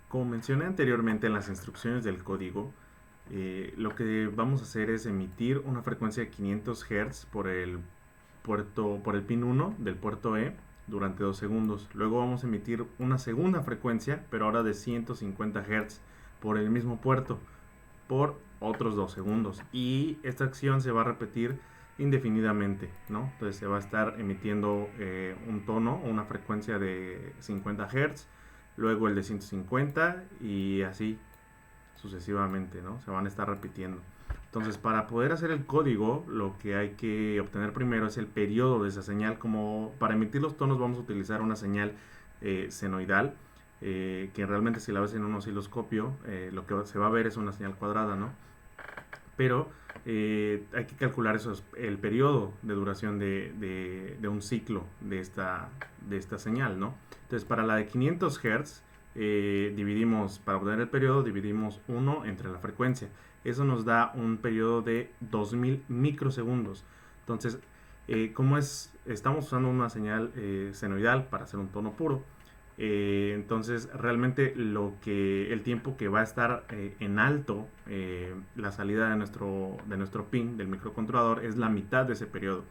Como mencioné anteriormente en las instrucciones del código, lo que vamos a hacer es emitir una frecuencia de 500 Hz por el pin 1 del puerto E durante 2 segundos. Luego vamos a emitir una segunda frecuencia, pero ahora de 150 Hz por el mismo puerto por otros 2 segundos. Y esta acción se va a repetir indefinidamente, ¿no? Entonces se va a estar emitiendo un tono o una frecuencia de 50 Hz, luego el de 150 y así sucesivamente, ¿no? Se van a estar repitiendo. Entonces, para poder hacer el código, lo que hay que obtener primero es el periodo de esa señal. Como para emitir los tonos vamos a utilizar una señal senoidal, que realmente si la ves en un osciloscopio, lo que se va a ver es una señal cuadrada, ¿no? Pero hay que calcular el periodo de duración de un ciclo de esta señal, ¿no? Entonces, para la de 500 Hz, para obtener el periodo, dividimos 1 entre la frecuencia. Eso nos da un periodo de 2000 microsegundos. Entonces, estamos usando una señal senoidal para hacer un tono puro. Entonces realmente el tiempo que va a estar en alto la salida de nuestro pin del microcontrolador es la mitad de ese periodo.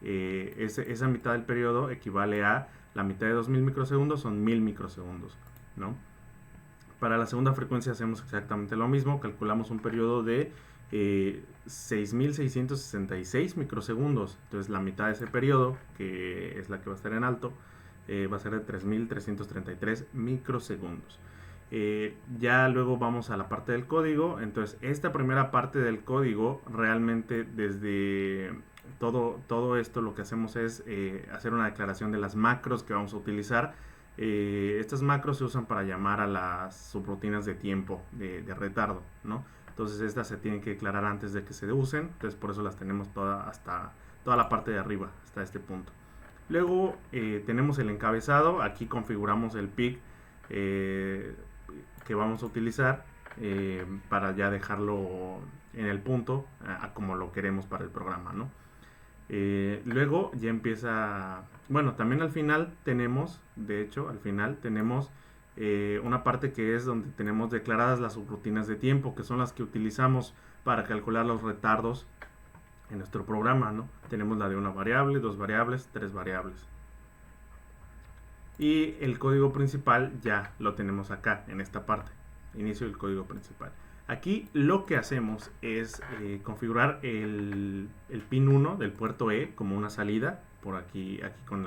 Esa mitad del periodo equivale a la mitad de 2000 microsegundos, son 1000 microsegundos, ¿no? Para la segunda frecuencia hacemos exactamente lo mismo, calculamos un periodo de 6666 microsegundos. Entonces la mitad de ese periodo, que es la que va a estar en alto, va a ser de 3333 microsegundos. Ya luego vamos a la parte del código. Entonces esta primera parte del código realmente desde todo esto lo que hacemos es hacer una declaración de las macros que vamos a utilizar. Estas macros se usan para llamar a las subrutinas de tiempo de retardo, ¿no? Entonces estas se tienen que declarar antes de que se usen. Entonces por eso las tenemos hasta toda la parte de arriba, hasta este punto. Luego tenemos el encabezado. Aquí configuramos el PIC que vamos a utilizar para ya dejarlo en el punto a como lo queremos para el programa, ¿no? Luego ya empieza, bueno, también al final tenemos, de hecho, al final tenemos una parte que es donde tenemos declaradas las subrutinas de tiempo, que son las que utilizamos para calcular los retardos en nuestro programa, ¿no? Tenemos la de una variable, dos variables, tres variables. Y el código principal ya lo tenemos acá, en esta parte. Inicio del código principal. Aquí lo que hacemos es configurar el pin 1 del puerto E como una salida, por aquí con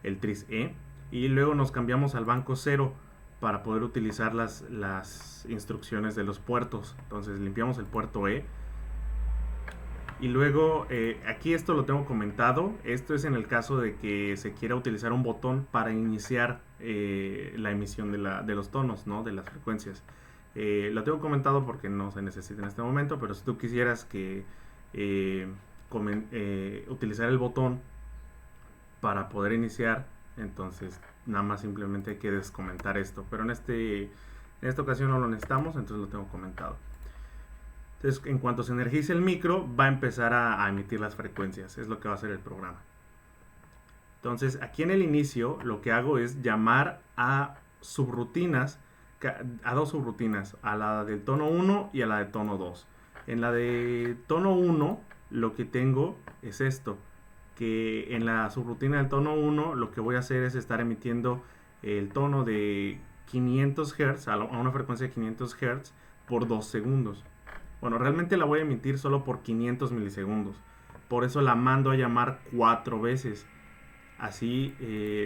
el tris E, y luego nos cambiamos al banco 0 para poder utilizar las instrucciones de los puertos. Entonces limpiamos el puerto E, y luego aquí esto lo tengo comentado. Esto es en el caso de que se quiera utilizar un botón para iniciar la emisión de los tonos, ¿no? De las frecuencias. Lo tengo comentado porque no se necesita en este momento, pero si tú quisieras que utilizar el botón para poder iniciar, entonces nada más simplemente hay que descomentar esto. Pero en esta ocasión no lo necesitamos, entonces lo tengo comentado. Entonces, en cuanto se energice el micro, va a empezar a emitir las frecuencias. Es lo que va a hacer el programa. Entonces, aquí en el inicio, lo que hago es llamar a subrutinas, a dos subrutinas, a la del tono 1 y a la de tono 2. En la de tono 1, lo que tengo es esto, que en la subrutina del tono 1, lo que voy a hacer es estar emitiendo el tono de 500 Hz, a una frecuencia de 500 Hz, por 2 segundos. Bueno, realmente la voy a emitir solo por 500 milisegundos. Por eso la mando a llamar 4 veces. Así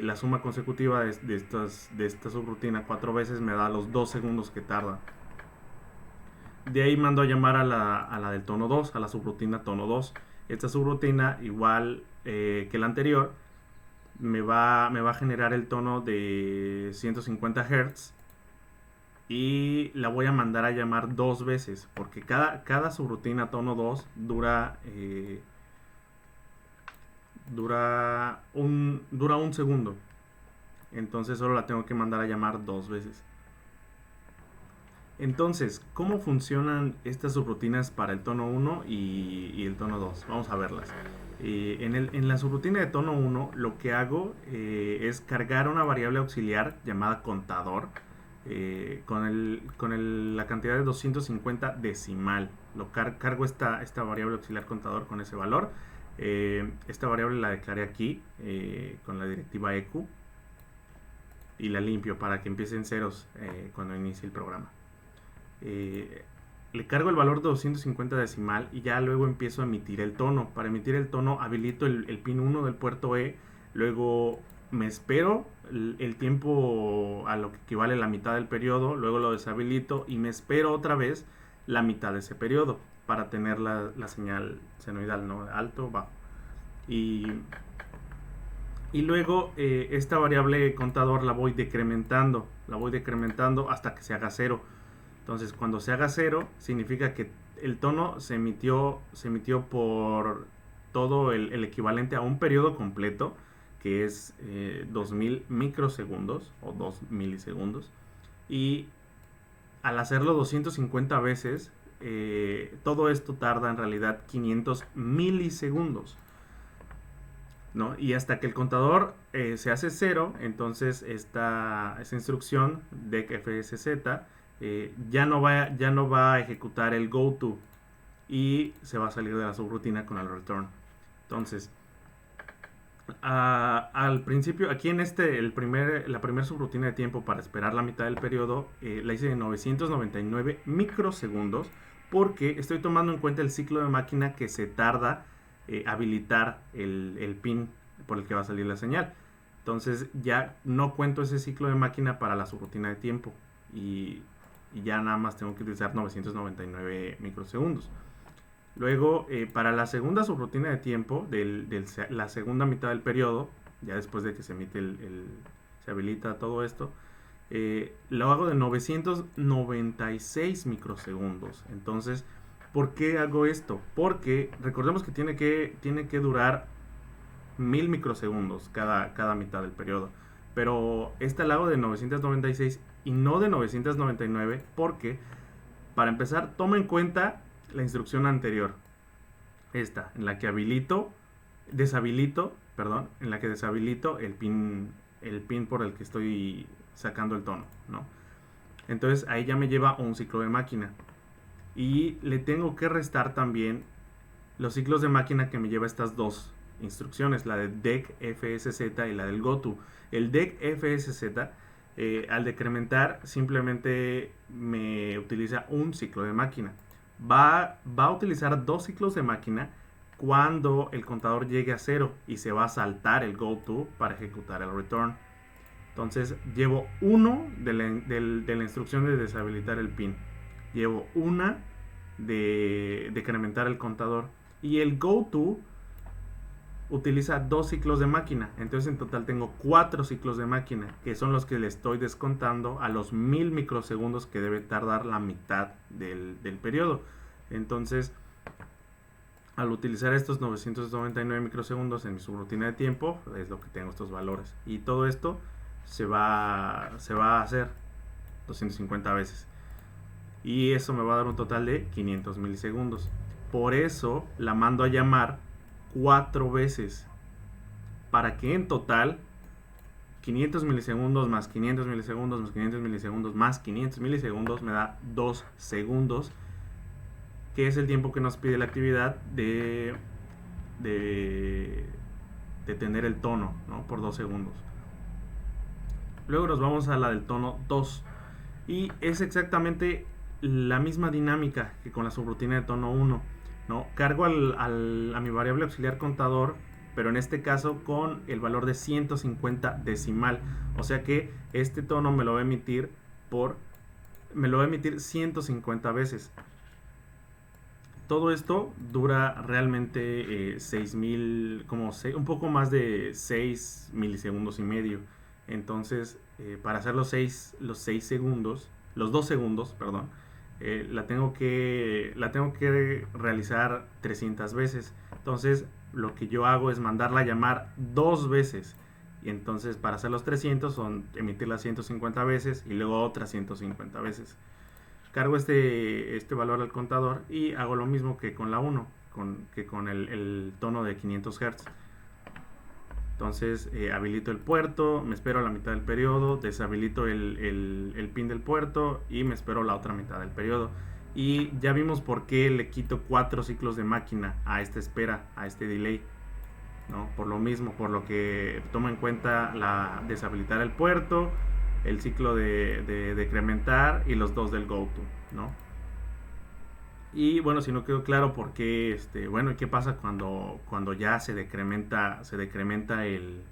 la suma consecutiva de esta subrutina 4 veces me da los 2 segundos que tarda. De ahí mando a llamar a la del tono 2, a la subrutina tono 2. Esta subrutina, igual que la anterior, me va a generar el tono de 150 Hz. Y la voy a mandar a llamar 2 veces, porque cada subrutina tono 2 dura un segundo. Entonces solo la tengo que mandar a llamar 2 veces. Entonces, ¿cómo funcionan estas subrutinas para el tono 1 y el tono 2? Vamos a verlas. En la subrutina de tono 1 lo que hago es cargar una variable auxiliar llamada contador. la cantidad de 250 decimal. Cargo esta variable auxiliar contador con ese valor. Esta variable la declaré aquí con la directiva eq y la limpio para que empiecen ceros cuando inicie el programa. Le cargo el valor de 250 decimal y ya luego empiezo a emitir el tono. Para emitir el tono habilito el pin 1 del puerto E, luego me espero el tiempo a lo que equivale la mitad del periodo, luego lo deshabilito y me espero otra vez la mitad de ese periodo para tener la señal senoidal, ¿no? Alto, bajo. Y luego esta variable contador la voy decrementando hasta que se haga 0. Entonces cuando se haga 0 significa que el tono se emitió por todo el equivalente a un periodo completo, que es 2000 microsegundos o 2 milisegundos. Y al hacerlo 250 veces, todo esto tarda en realidad 500 milisegundos, ¿no? Y hasta que el contador se hace 0, entonces esa instrucción decfsz ya no va a ejecutar el goTo y se va a salir de la subrutina con el return. Entonces, al principio, aquí en la primera subrutina de tiempo para esperar la mitad del periodo, la hice de 999 microsegundos, porque estoy tomando en cuenta el ciclo de máquina que se tarda habilitar el pin por el que va a salir la señal. Entonces ya no cuento ese ciclo de máquina para la subrutina de tiempo y ya nada más tengo que utilizar 999 microsegundos. Luego, para la segunda subrutina de tiempo, la segunda mitad del periodo, ya después de que se emite se habilita todo esto, lo hago de 996 microsegundos. Entonces, ¿por qué hago esto? Porque recordemos que tiene que durar 1000 microsegundos cada mitad del periodo. Pero esta la hago de 996 y no de 999 porque, para empezar, toma en cuenta la instrucción anterior, esta, en la que deshabilito el pin por el que estoy sacando el tono, ¿no? Entonces ahí ya me lleva un ciclo de máquina y le tengo que restar también los ciclos de máquina que me lleva estas dos instrucciones, la de decfsz y la del goTo. El decfsz al decrementar simplemente me utiliza un ciclo de máquina. Va a utilizar dos ciclos de máquina cuando el contador llegue a 0 y se va a saltar el goTo para ejecutar el return. Entonces llevo uno de la instrucción de deshabilitar el pin, llevo una de decrementar el contador y el goTo utiliza dos ciclos de máquina. Entonces en total tengo 4 ciclos de máquina, que son los que le estoy descontando a los 1000 microsegundos que debe tardar la mitad del periodo. Entonces, al utilizar estos 999 microsegundos en mi subrutina de tiempo, es lo que tengo estos valores. Y todo esto se va a hacer 250 veces. Y eso me va a dar un total de 500 milisegundos. Por eso la mando a llamar 4 veces, para que en total 500 milisegundos más 500 milisegundos más 500 milisegundos más 500 milisegundos me da 2 segundos, que es el tiempo que nos pide la actividad de tener el tono, ¿no? Por 2 segundos. Luego nos vamos a la del tono 2 y es exactamente la misma dinámica que con la subrutina de tono 1, ¿no? Cargo a mi variable auxiliar contador, pero en este caso con el valor de 150 decimal. O sea que este tono me lo va a emitir 150 veces. Todo esto dura realmente 6000, un poco más de 6 milisegundos y medio. Entonces, para hacer los 2 segundos, perdón, la tengo que realizar 300 veces. Entonces lo que yo hago es mandarla a llamar 2 veces, y entonces para hacer los 300 son emitirla 150 veces y luego otras 150 veces. Cargo este valor al contador y hago lo mismo que con la 1, que con el tono de 500 Hz. Entonces habilito el puerto, me espero la mitad del periodo, deshabilito el pin del puerto y me espero la otra mitad del periodo. Y ya vimos por qué le quito 4 ciclos de máquina a esta espera, a este delay, ¿no? Por lo mismo, por lo que tomo en cuenta deshabilitar el puerto, el ciclo de decrementar y los dos del goto, ¿no? Y bueno, si no quedó claro por qué, bueno, ¿qué pasa cuando ya se decrementa el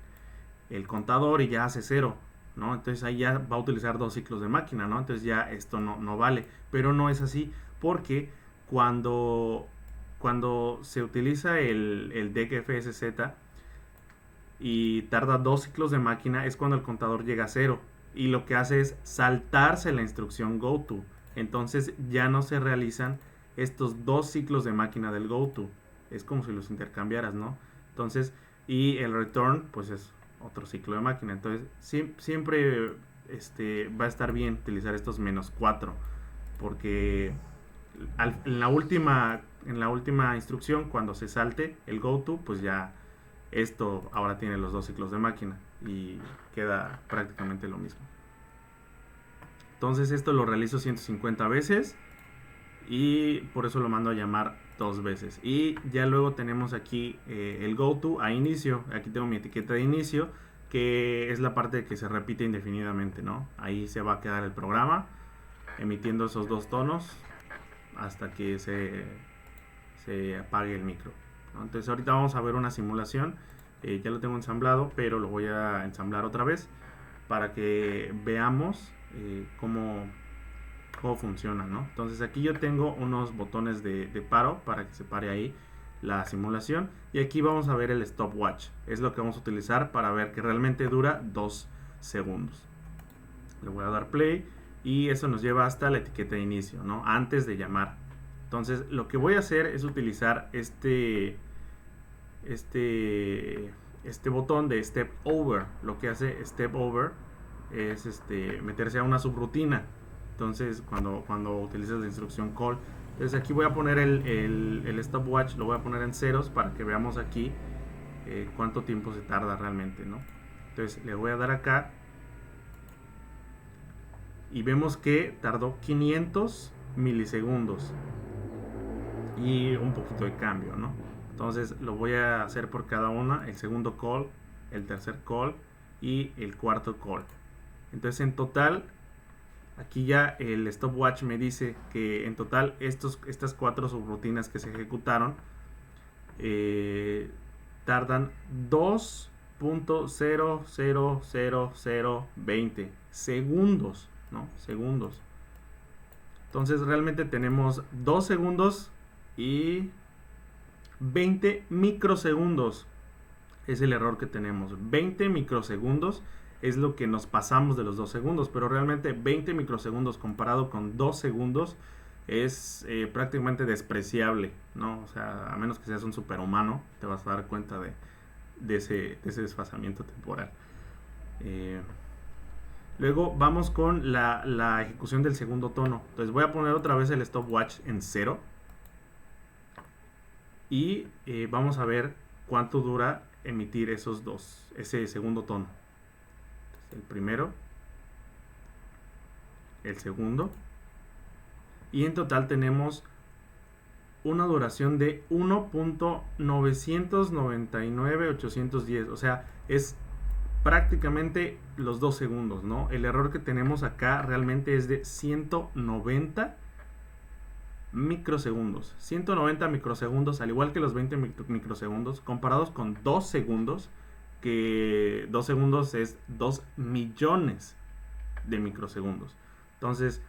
contador y ya hace cero? ¿No? Entonces ahí ya va a utilizar 2 ciclos de máquina, ¿no? Entonces ya esto no vale. Pero no es así, porque cuando, cuando se utiliza el DEC FSZ y tarda 2 ciclos de máquina, es cuando el contador llega a cero. Y lo que hace es saltarse la instrucción goto. Entonces ya no se realizan estos 2 ciclos de máquina del goto. Es como si los intercambiaras, ¿no? Entonces, y el return, pues es otro ciclo de máquina. Entonces, siempre va a estar bien utilizar estos -4. Porque en la última instrucción, cuando se salte el goto, pues ya esto ahora tiene los 2 ciclos de máquina y queda prácticamente lo mismo. Entonces esto lo realizo 150 veces y por eso lo mando a llamar 2 veces. Y ya luego tenemos aquí el goto a inicio. Aquí tengo mi etiqueta de inicio, que es la parte que se repite indefinidamente, ¿no? Ahí se va a quedar el programa emitiendo esos 2 tonos hasta que se apague el micro, ¿no? Entonces ahorita vamos a ver una simulación. Ya lo tengo ensamblado, pero lo voy a ensamblar otra vez para que veamos cómo funciona, ¿no? Entonces aquí yo tengo unos botones de paro para que se pare ahí la simulación, y aquí vamos a ver el stopwatch. Es lo que vamos a utilizar para ver que realmente dura 2 segundos. Le voy a dar play y eso nos lleva hasta la etiqueta de inicio, ¿no? Antes de llamar. Entonces lo que voy a hacer es utilizar este botón de step over. Lo que hace step over es meterse a una subrutina. Entonces cuando utilizas la instrucción call, entonces aquí voy a poner el stopwatch, lo voy a poner en ceros para que veamos aquí cuánto tiempo se tarda realmente, ¿no? Entonces le voy a dar acá y vemos que tardó 500 milisegundos y un poquito de cambio, ¿no? Entonces lo voy a hacer por cada una: el segundo call, el tercer call y el cuarto call. Entonces en total, aquí ya el stopwatch me dice que en total estas 4 subrutinas que se ejecutaron tardan 2.0000020 segundos, ¿no? Segundos. Entonces realmente tenemos 2 segundos y 20 microsegundos. Es el error que tenemos. 20 microsegundos es lo que nos pasamos de los 2 segundos, pero realmente 20 microsegundos comparado con 2 segundos es prácticamente despreciable, ¿no? O sea, a menos que seas un superhumano, te vas a dar cuenta de ese desfasamiento temporal. Luego vamos con la ejecución del segundo tono. Entonces voy a poner otra vez el stopwatch en 0 y vamos a ver cuánto dura emitir ese segundo tono. Entonces, el primero, el segundo, y en total tenemos una duración de 1.999.810, o sea, es prácticamente los 2 segundos, ¿no? El error que tenemos acá realmente es de 190 microsegundos. 190 microsegundos, al igual que los 20 microsegundos, comparados con 2 segundos, que 2 segundos es 2 millones de microsegundos. Entonces,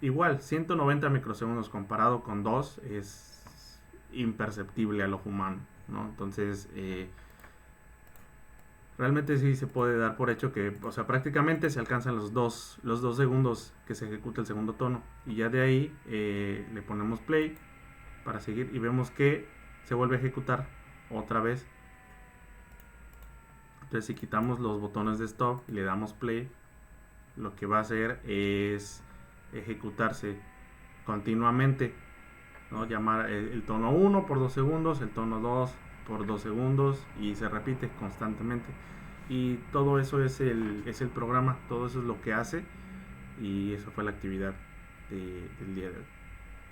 igual, 190 microsegundos comparado con 2 es imperceptible al ojo humano, ¿no? Entonces, realmente sí se puede dar por hecho que, o sea, prácticamente se alcanzan los dos segundos que se ejecuta el segundo tono. Y ya de ahí le ponemos play para seguir y vemos que se vuelve a ejecutar otra vez. Entonces si quitamos los botones de stop y le damos play, lo que va a hacer es ejecutarse continuamente, ¿no? Llamar el tono 1 por 2 segundos, el tono 2 por 2 segundos y se repite constantemente. Y todo eso es el programa, todo eso es lo que hace y esa fue la actividad del día de hoy.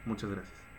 Muchas gracias.